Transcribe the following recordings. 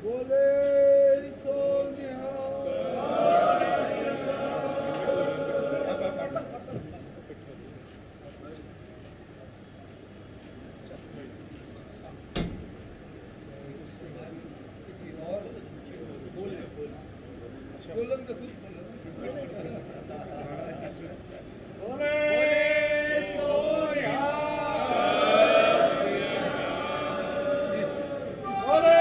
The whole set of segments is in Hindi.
बोले सो निहाल। बोलन तो कुछ बोले सो निहाल। बोले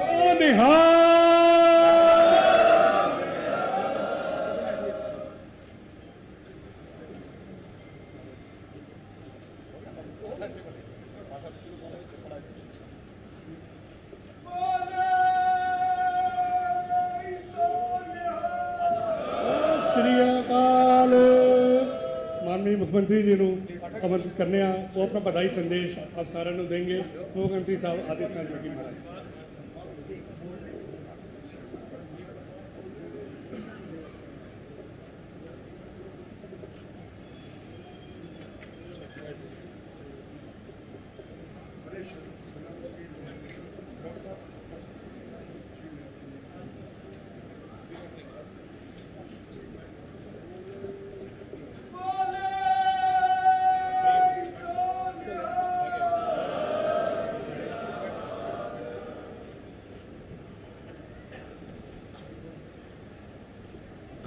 सो निहाल। माननीय मुख्यमंत्री जी ਨੂੰ ਆਮੰਤਰਿਤ ਕਰਨੇ ਆ ਉਹ ਆਪਣਾ ਵਧਾਈ ਸੰਦੇਸ਼ ਆਪ ਸਾਰਿਆਂ ਨੂੰ ਦੇਣਗੇ। ਮੁੱਖ ਮੰਤਰੀ ਸਾਹਿਬ ਆਦਿਤਿਆਨਾਥ ਜੀ ਮਹਾਰਾਜ।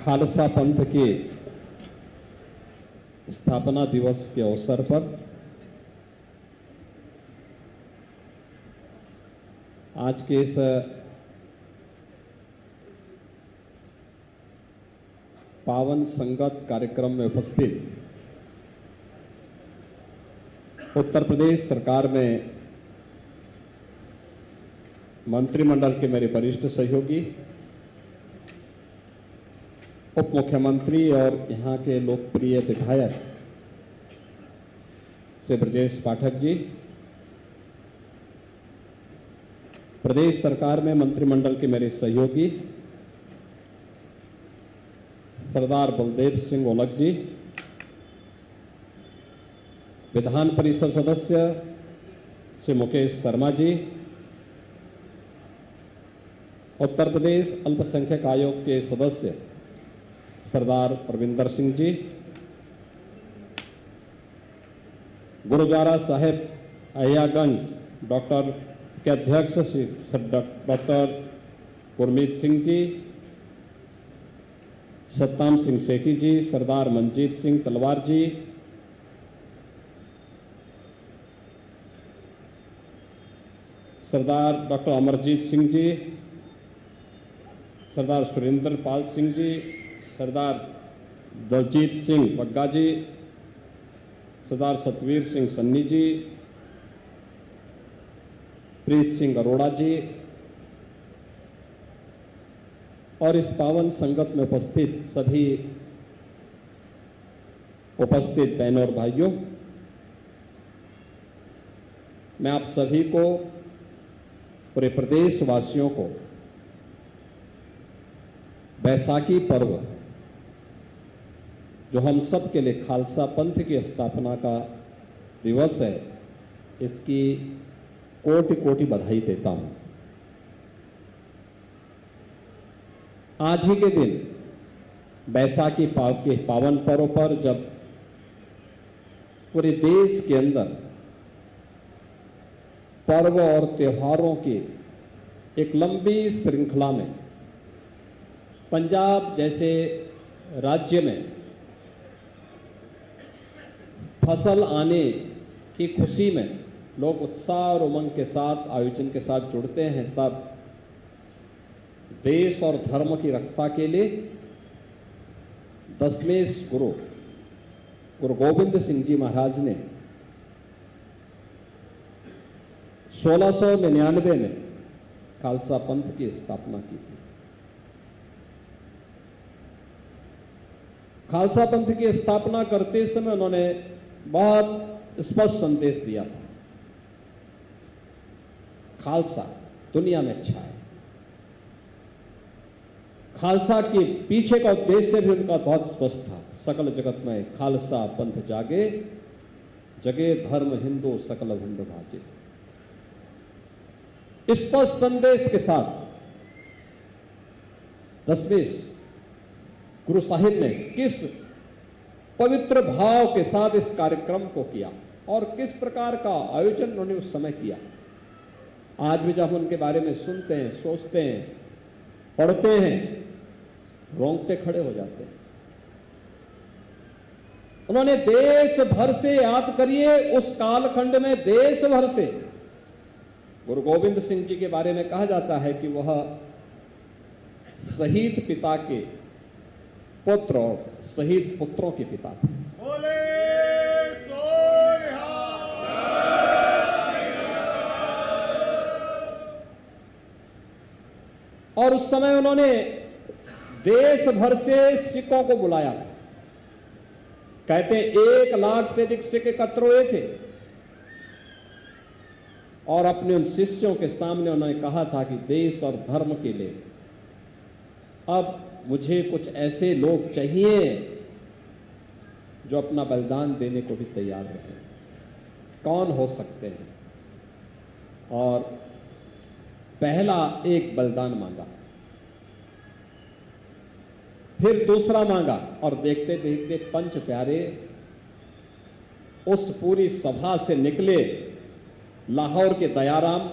खालसा पंथ के स्थापना दिवस के अवसर पर आज के इस पावन संगत कार्यक्रम में उपस्थित उत्तर प्रदेश सरकार में मंत्रिमंडल के मेरे वरिष्ठ सहयोगी, उप मुख्यमंत्री और यहाँ के लोकप्रिय विधायक श्री ब्रजेश पाठक जी, प्रदेश सरकार में मंत्रिमंडल के मेरे सहयोगी सरदार बलदेव सिंह ओलख जी, विधान परिषद सदस्य श्री मुकेश शर्मा जी, उत्तर प्रदेश अल्पसंख्यक आयोग के सदस्य सरदार परविंदर सिंह जी, गुरुद्वारा साहिब अहियागंज डॉक्टर के अध्यक्ष श्री डॉक्टर गुरमीत सिंह जी, सत्ताम सिंह सेठी जी, सरदार मनजीत सिंह तलवार जी, सरदार डॉक्टर अमरजीत सिंह जी, सरदार सुरेंद्र पाल सिंह जी, सरदार दलजीत सिंह बग्गा जी, सरदार सतवीर सिंह सन्नी जी, प्रीत सिंह अरोड़ा जी और इस पावन संगत में उपस्थित सभी उपस्थित बहनों और भाइयों, मैं आप सभी को, पूरे प्रदेशवासियों को बैसाखी पर्व, जो हम सब के लिए खालसा पंथ की स्थापना का दिवस है, इसकी कोटि कोटि बधाई देता हूं। आज ही के दिन बैसाखी के पावन पर्व पर जब पूरे देश के अंदर पर्व और त्योहारों की एक लंबी श्रृंखला में पंजाब जैसे राज्य में फसल आने की खुशी में लोग उत्साह और उमंग के साथ आयोजन के साथ जुड़ते हैं, तब देश और धर्म की रक्षा के लिए दशमेश गुरु गोविंद सिंह जी महाराज ने 1699 में खालसा पंथ की स्थापना की थी। खालसा पंथ की स्थापना करते समय उन्होंने बहुत स्पष्ट संदेश दिया था, खालसा दुनिया में अच्छा है। खालसा के पीछे का उद्देश्य भी उनका बहुत स्पष्ट था, सकल जगत में खालसा पंथ जागे, जगे धर्म हिंदू सकल भिंड भाजे। स्पष्ट संदेश के साथ दसवें गुरु साहिब ने किस पवित्र भाव के साथ इस कार्यक्रम को किया और किस प्रकार का आयोजन उन्होंने उस समय किया। आज भी जब उनके बारे में सुनते हैं, सोचते हैं, पढ़ते हैं, रोंगटे खड़े हो जाते हैं। उन्होंने देश भर से, याद करिए, उस कालखंड में देश भर से गुरु गोविंद सिंह जी के बारे में कहा जाता है कि वह शहीद पिता के पुत्र और शहीद पुत्रों के पिता थे। बोले सो निहाल। और उस समय उन्होंने देश भर से सिखों को बुलाया। कहते 1 लाख से अधिक सिख एकत्र हुए थे और अपने उन शिष्यों के सामने उन्होंने कहा था कि देश और धर्म के लिए अब मुझे कुछ ऐसे लोग चाहिए जो अपना बलिदान देने को भी तैयार रहे। कौन हो सकते हैं? और पहला एक बलिदान मांगा, फिर दूसरा मांगा और देखते देखते पंच प्यारे उस पूरी सभा से निकले। लाहौर के दयाराम,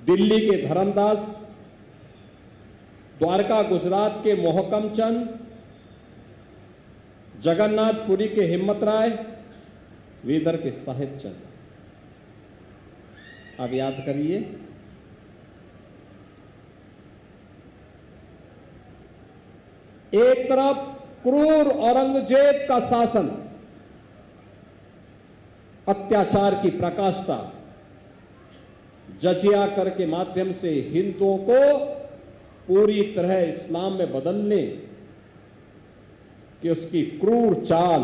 दिल्ली के धर्मदास, द्वारका गुजरात के मोहकम चंद, जगन्नाथपुरी के हिम्मत राय, वीदर के साहिब चंद। अब याद करिए, एक तरफ क्रूर औरंगजेब का शासन, अत्याचार की प्रकाष्ठा, जजिया कर के माध्यम से हिंदुओं को पूरी तरह इस्लाम में बदलने की उसकी क्रूर चाल,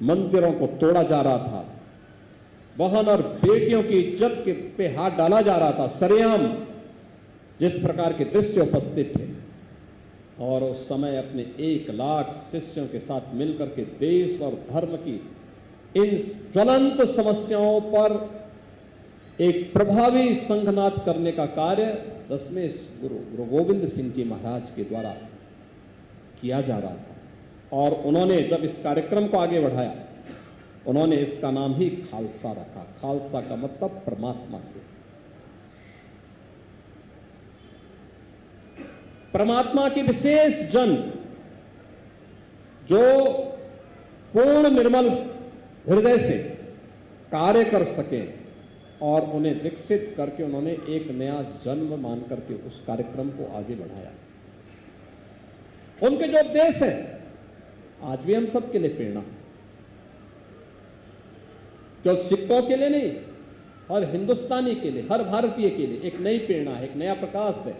मंदिरों को तोड़ा जा रहा था, बहन और बेटियों की इज्जत के पे हाथ डाला जा रहा था, सरेआम जिस प्रकार के दृश्य उपस्थित थे। और उस समय अपने 1 लाख शिष्यों के साथ मिलकर के देश और धर्म की इन ज्वलंत समस्याओं पर एक प्रभावी संघनाद करने का कार्य 10वें गुरु गोविंद सिंह जी महाराज के द्वारा किया जा रहा था। और उन्होंने जब इस कार्यक्रम को आगे बढ़ाया, उन्होंने इसका नाम ही खालसा रखा। खालसा का मतलब परमात्मा से। परमात्मा की विशेष जन जो पूर्ण निर्मल हृदय से कार्य कर सके और उन्हें विकसित करके उन्होंने एक नया जन्म मान करके उस कार्यक्रम को आगे बढ़ाया। उनके जो उपदेश है आज भी हम सबके लिए प्रेरणा, केवल सिखों के लिए नहीं, हर हिंदुस्तानी के लिए, हर भारतीय के लिए एक नई प्रेरणा है, एक नया प्रकाश है।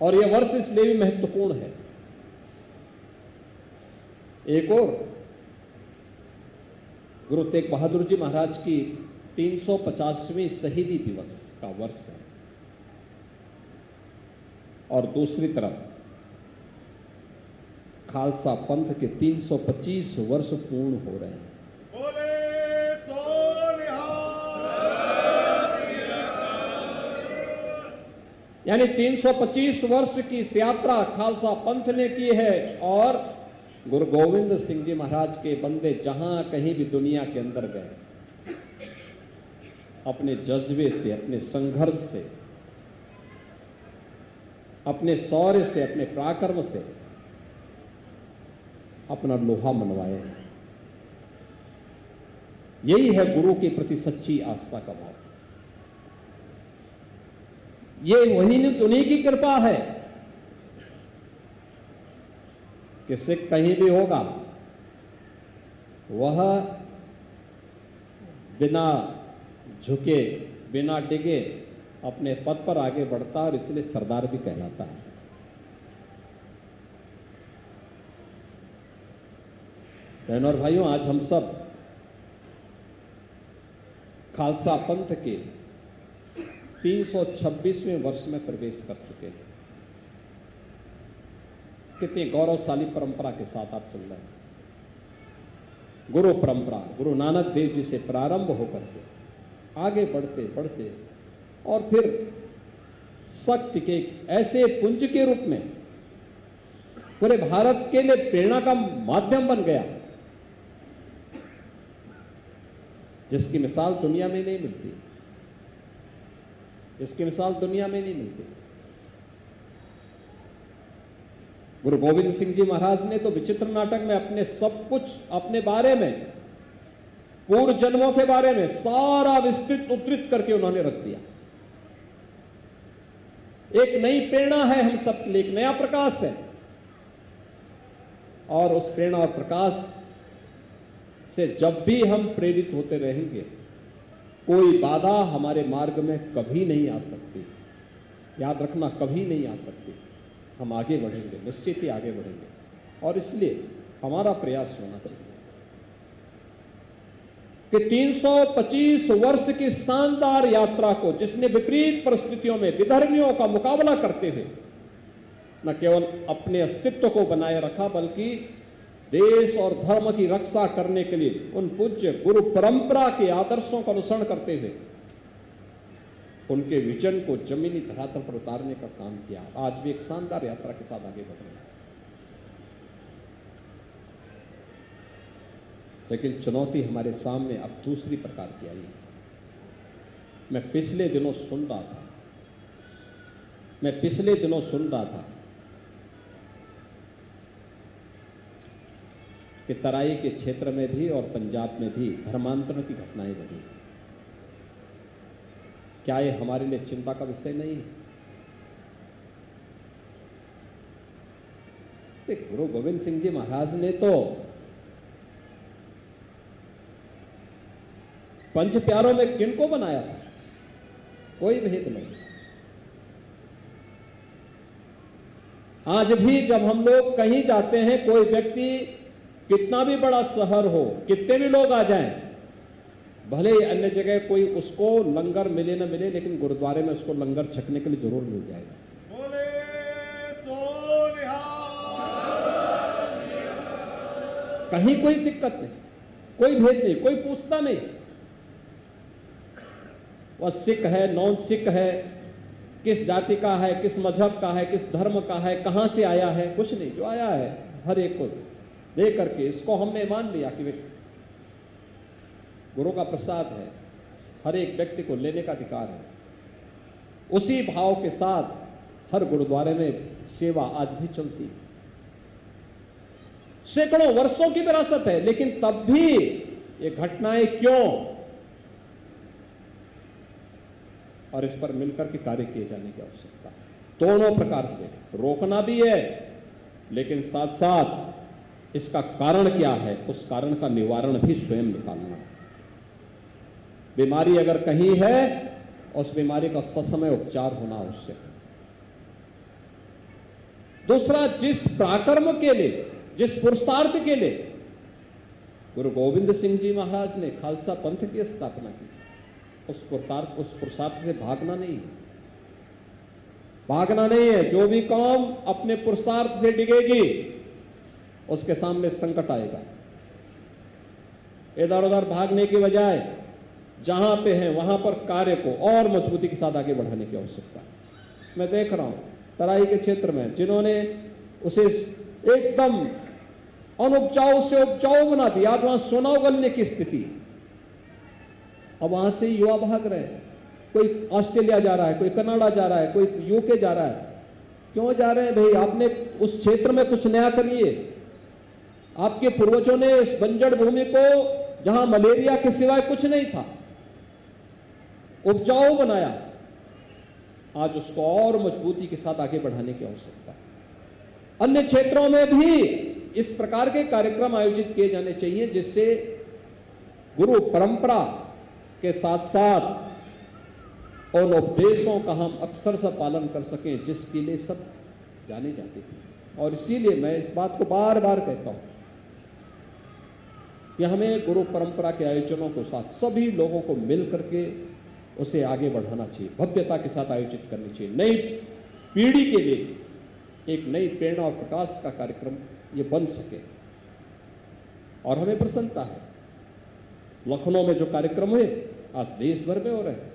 और यह वर्ष इसलिए भी महत्वपूर्ण है। एक और गुरु तेग बहादुर जी महाराज की 350वीं शहीदी दिवस का वर्ष है और दूसरी तरफ खालसा पंथ के 325 वर्ष पूर्ण हो रहे हैं। बोले सो निहाल। यानी 325 वर्ष की इस यात्रा खालसा पंथ ने की है और गुरु गोविंद सिंह जी महाराज के बंदे जहां कहीं भी दुनिया के अंदर गए, अपने जज्बे से, अपने संघर्ष से, अपने शौर्य से, अपने पराक्रम से अपना लोहा मनवाए। यही है गुरु के प्रति सच्ची आस्था का भाव। ये उन्हीं की कृपा है कि सिख कहीं भी होगा वह बिना झुके, बिना डिगे अपने पद पर आगे बढ़ता और इसलिए सरदार भी कहलाता है। बहनों और भाइयों, आज हम सब खालसा पंथ के 326वें वर्ष में प्रवेश कर चुके हैं। कितनी गौरवशाली परंपरा के साथ आप चल रहे हैं। गुरु परंपरा गुरु नानक देव जी से प्रारंभ होकर के आगे बढ़ते बढ़ते और फिर शक्ति के ऐसे पुंज के रूप में पूरे भारत के लिए प्रेरणा का माध्यम बन गया, जिसकी मिसाल दुनिया में नहीं मिलती, जिसकी मिसाल दुनिया में नहीं मिलती। गुरु गोविंद सिंह जी महाराज ने तो विचित्र नाटक में अपने सब कुछ अपने बारे में, पूर्व जन्मों के बारे में सारा विस्तृत उद्धृत करके उन्होंने रख दिया। एक नई प्रेरणा है हम सब के लिए, एक नया प्रकाश है, और उस प्रेरणा और प्रकाश से जब भी हम प्रेरित होते रहेंगे, कोई बाधा हमारे मार्ग में कभी नहीं आ सकती। याद रखना, कभी नहीं आ सकती। हम आगे बढ़ेंगे, निश्चित ही आगे बढ़ेंगे। और इसलिए हमारा प्रयास होना चाहिए कि 325 वर्ष की शानदार यात्रा को, जिसने विपरीत परिस्थितियों में विधर्मियों का मुकाबला करते हुए न केवल अपने अस्तित्व को बनाए रखा, बल्कि देश और धर्म की रक्षा करने के लिए उन पूज्य गुरु परंपरा के आदर्शों का अनुसरण करते हुए उनके विजन को जमीनी धरातल पर उतारने का काम किया। आज भी एक शानदार यात्रा के साथ आगे बढ़ रहे हैं, लेकिन चुनौती हमारे सामने अब दूसरी प्रकार की आई है। मैं पिछले दिनों सुन रहा था कि तराई के क्षेत्र में भी और पंजाब में भी धर्मांतरण की घटनाएं बढ़ी। क्या ये हमारे लिए चिंता का विषय नहीं है? गुरु गोविंद सिंह जी महाराज ने तो पंच प्यारों में किनको बनाया था? कोई भेद नहीं। आज भी जब हम लोग कहीं जाते हैं, कोई व्यक्ति कितना भी बड़ा शहर हो, कितने भी लोग आ जाएं, भले ही अन्य जगह कोई उसको लंगर मिले न मिले, लेकिन गुरुद्वारे में उसको लंगर छकने के लिए जरूर मिल जाएगा। बोले सो निहाल। कहीं कोई दिक्कत नहीं, कोई भेद नहीं, कोई पूछता नहीं वह सिख है, नॉन सिख है, किस जाति का है, किस मजहब का है, किस धर्म का है, कहां से आया है, कुछ नहीं। जो आया है हर एक को दे करके इसको हमने मान लिया कि गुरु का प्रसाद है, हर एक व्यक्ति को लेने का अधिकार है। उसी भाव के साथ हर गुरुद्वारे में सेवा आज भी चलती है। सैकड़ों वर्षों की विरासत है, लेकिन तब भी ये घटनाएं क्यों? और इस पर मिलकर के कार्य किए जाने की आवश्यकता है। दोनों प्रकार से रोकना भी है, लेकिन साथ साथ इसका कारण क्या है, उस कारण का निवारण भी स्वयं निकालना है। बीमारी अगर कहीं है, उस बीमारी का ससमय उपचार होना आवश्यक है। दूसरा, जिस पराक्रम के लिए, जिस पुरुषार्थ के लिए गुरु गोविंद सिंह जी महाराज ने खालसा पंथ की स्थापना की, उस पुरुषार्थ से भागना नहीं है, भागना नहीं है। जो भी कौम अपने पुरुषार्थ से डिगेगी, उसके सामने संकट आएगा। इधर उधर भागने की बजाय जहां पे है वहां पर कार्य को और मजबूती के साथ आगे बढ़ाने की आवश्यकता है। मैं देख रहा हूं तराई के क्षेत्र में जिन्होंने उसे एकदम अनुपजाऊ से उपजाऊ बना दिया, आज वहां सोना उगलने की स्थिति। अब वहां से युवा भाग रहे हैं, कोई ऑस्ट्रेलिया जा रहा है, कोई कनाडा जा रहा है, कोई यूके जा रहा है। क्यों जा रहे हैं भाई? आपने उस क्षेत्र में कुछ नया करिए। आपके पूर्वजों ने उस बंजर भूमि को, जहां मलेरिया के सिवाय कुछ नहीं था, उपजाऊ बनाया। आज उसको और मजबूती के साथ आगे बढ़ाने की आवश्यकता है। अन्य क्षेत्रों में भी इस प्रकार के कार्यक्रम आयोजित किए जाने चाहिए, जिससे गुरु परंपरा के साथ साथ उन उपदेशों का हम अक्सर से पालन कर सकें, जिसके लिए सब जाने जाते थे। और इसीलिए मैं इस बात को बार बार कहता हूं कि हमें गुरु परंपरा के आयोजनों के साथ सभी लोगों को मिल करके उसे आगे बढ़ाना चाहिए, भव्यता के साथ आयोजित करनी चाहिए। नई पीढ़ी के लिए एक नई प्रेरणा और प्रकाश का कार्यक्रम ये बन सके। और हमें प्रसन्नता है, लखनऊ में जो कार्यक्रम हुए, आज देश भर में हो रहे हैं।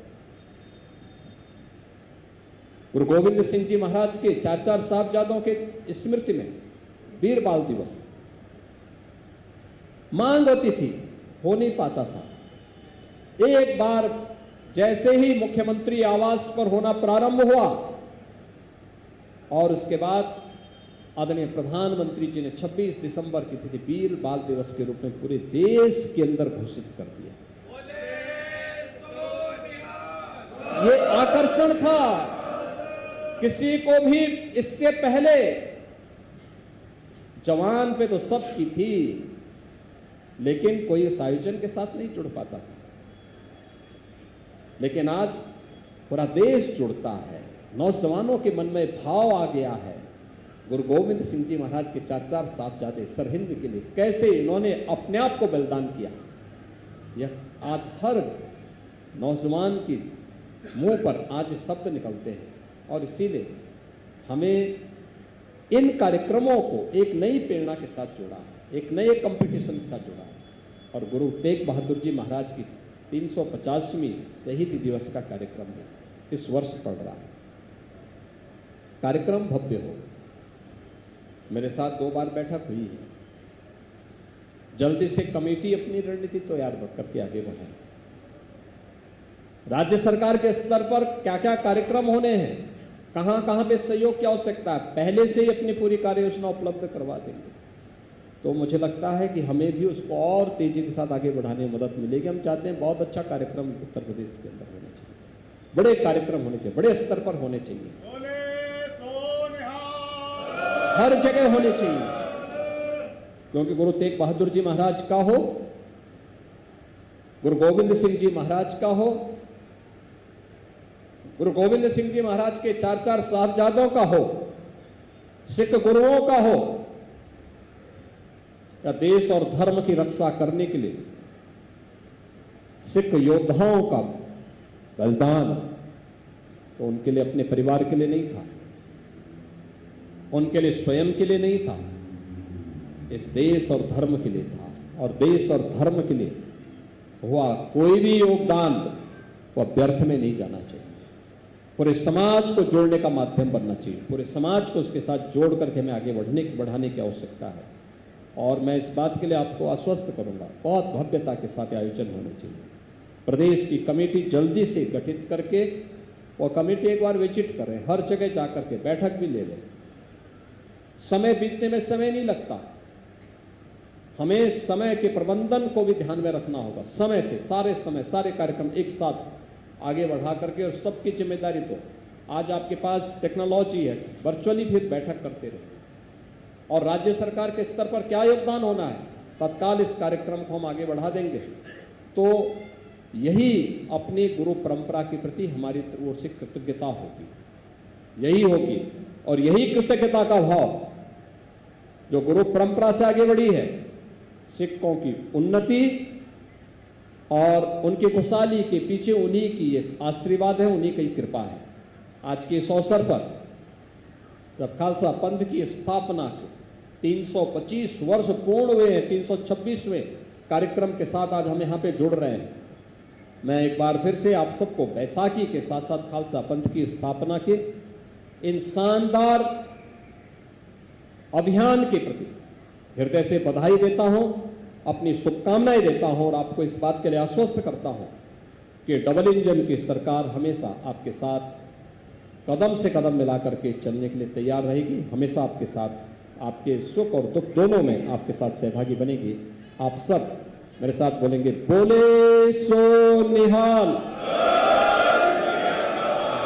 गुरु गोविंद सिंह जी महाराज के 4 साहबजादों के स्मृति में वीर बाल दिवस मांग होती थी, हो नहीं पाता था। एक बार जैसे ही मुख्यमंत्री आवास पर होना प्रारंभ हुआ और उसके बाद आदरणीय प्रधानमंत्री जी ने 26 दिसंबर की तिथि वीर बाल दिवस के रूप में पूरे देश के अंदर घोषित कर दिया। ये आकर्षण था, किसी को भी इससे पहले जवान पे तो सबकी थी, लेकिन कोई इस आयोजन के साथ नहीं जुड़ पाता था। लेकिन आज पूरा देश जुड़ता है, नौजवानों के मन में भाव आ गया है। गुरु गोविंद सिंह जी महाराज के 4 साहबजादे सरहिंद के लिए कैसे इन्होंने अपने आप को बलिदान किया, यह आज हर नौजवान की मुंह पर आज शब्द निकलते हैं। और इसीलिए हमें इन कार्यक्रमों को एक नई प्रेरणा के साथ जोड़ा है, एक नए कंपटीशन के साथ जोड़ा है। और गुरु तेग बहादुर जी महाराज की 350वीं शहीदी दिवस का कार्यक्रम है, इस वर्ष पड़ रहा है। कार्यक्रम भव्य हो। मेरे साथ 2 बार बैठक हुई है। जल्दी से कमेटी अपनी रणनीति तैयार करके आगे बढ़ाए। राज्य सरकार के स्तर पर क्या क्या कार्यक्रम होने हैं, कहां कहां पे सहयोग की आवश्यकता है, पहले से ही अपनी पूरी कार्य योजना उपलब्ध करवा देंगे। तो मुझे लगता है कि हमें भी उसको और तेजी के साथ आगे बढ़ाने में मदद मिलेगी। हम चाहते हैं बहुत अच्छा कार्यक्रम उत्तर प्रदेश के अंदर होना चाहिए, बड़े कार्यक्रम होने चाहिए, बड़े स्तर पर होने चाहिए, हर जगह होने चाहिए। क्योंकि गुरु तेग बहादुर जी महाराज का हो, गुरु गोविंद सिंह जी महाराज का हो, गुरु गोविंद सिंह जी महाराज के 4 साहबजादों का हो, सिख गुरुओं का हो, या देश और धर्म की रक्षा करने के लिए सिख योद्धाओं का बलिदान, तो उनके लिए अपने परिवार के लिए नहीं था, उनके लिए स्वयं के लिए नहीं था, इस देश और धर्म के लिए था। और देश और धर्म के लिए हुआ कोई भी योगदान वह व्यर्थ में नहीं जाना चाहिए। पूरे समाज को जोड़ने का माध्यम बनना चाहिए, पूरे समाज को उसके साथ जोड़ करके हमें आगे बढ़ाने की आवश्यकता है। और मैं इस बात के लिए आपको आश्वस्त करूंगा, बहुत भव्यता के साथ आयोजन होने चाहिए। प्रदेश की कमेटी जल्दी से गठित करके, वो कमेटी एक बार विजिट करें, हर जगह जाकर के बैठक भी ले लें। समय बीतने में समय नहीं लगता, हमें समय के प्रबंधन को भी ध्यान में रखना होगा। समय से सारे कार्यक्रम एक साथ आगे बढ़ा करके, और सबकी जिम्मेदारी तो आज आपके पास टेक्नोलॉजी है, वर्चुअली भी बैठक करते रहे। और राज्य सरकार के स्तर पर क्या योगदान होना है, तत्काल इस कार्यक्रम को हम आगे बढ़ा देंगे। तो यही अपनी गुरु परंपरा के प्रति हमारी ओर से कृतज्ञता होगी, यही होगी। और यही कृतज्ञता का भाव जो गुरु परंपरा से आगे बढ़ी है, सिखों की उन्नति और उनकी खुशहाली के पीछे उन्हीं की एक आशीर्वाद है, उन्हीं की कृपा है। आज के इस अवसर पर जब खालसा पंथ की स्थापना के 325 वर्ष पूर्ण हुए हैं, 326वें कार्यक्रम के साथ आज हम यहाँ पे जुड़ रहे हैं। मैं एक बार फिर से आप सबको बैसाखी के साथ साथ खालसा पंथ की स्थापना के इन शानदार अभियान के प्रति हृदय से बधाई देता हूं, अपनी शुभकामनाएं देता हूं और आपको इस बात के लिए आश्वस्त करता हूं कि डबल इंजन की सरकार हमेशा आपके साथ कदम से कदम मिला करके चलने के लिए तैयार रहेगी, हमेशा आपके साथ, आपके सुख और दुख दोनों में आपके साथ सहभागी बनेगी। आप सब मेरे साथ बोलेंगे, बोले सो निहाल,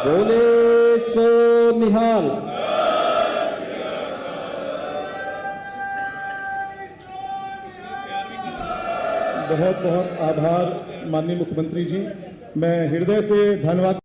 बोले सो निहाल। बहुत बहुत आभार माननीय मुख्यमंत्री जी, मैं हृदय से धन्यवाद